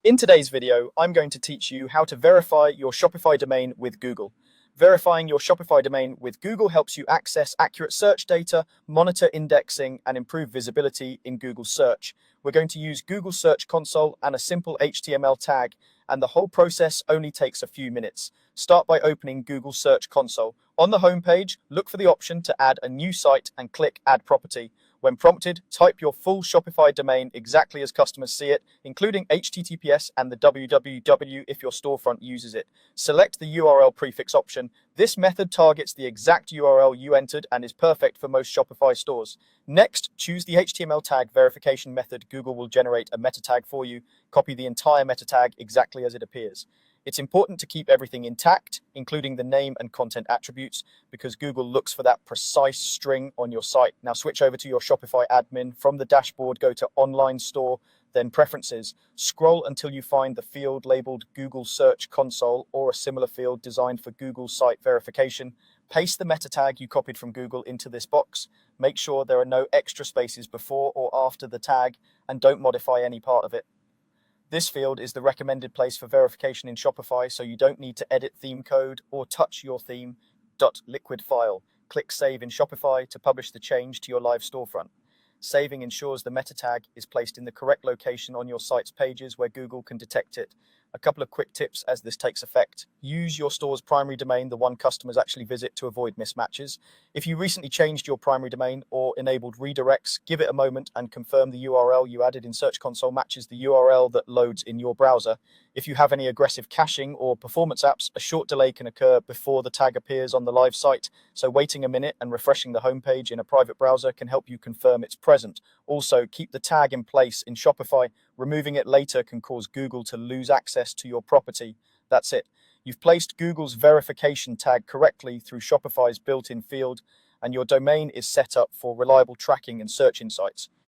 In today's video, I'm going to teach you how to verify your Shopify domain with Google. Verifying your Shopify domain with Google helps you access accurate search data, monitor indexing, and improve visibility in Google Search. We're going to use Google Search Console and a simple HTML tag, and the whole process only takes a few minutes. Start by opening Google Search Console. On the home page, look for the option to add a new site and click Add Property. When prompted, type your full Shopify domain exactly as customers see it, including HTTPS and the www if your storefront uses it. Select the URL prefix option. This method targets the exact URL you entered and is perfect for most Shopify stores. Next, choose the HTML tag verification method. Google will generate a meta tag for you. Copy the entire meta tag exactly as it appears. It's important to keep everything intact, including the name and content attributes, because Google looks for that precise string on your site. Now switch over to your Shopify admin. From the dashboard, go to Online Store, then Preferences. Scroll until you find the field labeled Google Search Console or a similar field designed for Google site verification. Paste the meta tag you copied from Google into this box. Make sure there are no extra spaces before or after the tag, and don't modify any part of it. This field is the recommended place for verification in Shopify, so you don't need to edit theme code or touch your theme.liquid file. Click Save in Shopify to publish the change to your live storefront. Saving ensures the meta tag is placed in the correct location on your site's pages where Google can detect it. A couple of quick tips as this takes effect. Use your store's primary domain, the one customers actually visit, to avoid mismatches. If you recently changed your primary domain or enabled redirects, give it a moment and confirm the URL you added in Search Console matches the URL that loads in your browser. If you have any aggressive caching or performance apps, a short delay can occur before the tag appears on the live site, so waiting a minute and refreshing the homepage in a private browser can help you confirm it's present. Also, keep the tag in place in Shopify. Removing it later can cause Google to lose access to your property. That's it. You've placed Google's verification tag correctly through Shopify's built-in field, and your domain is set up for reliable tracking and search insights.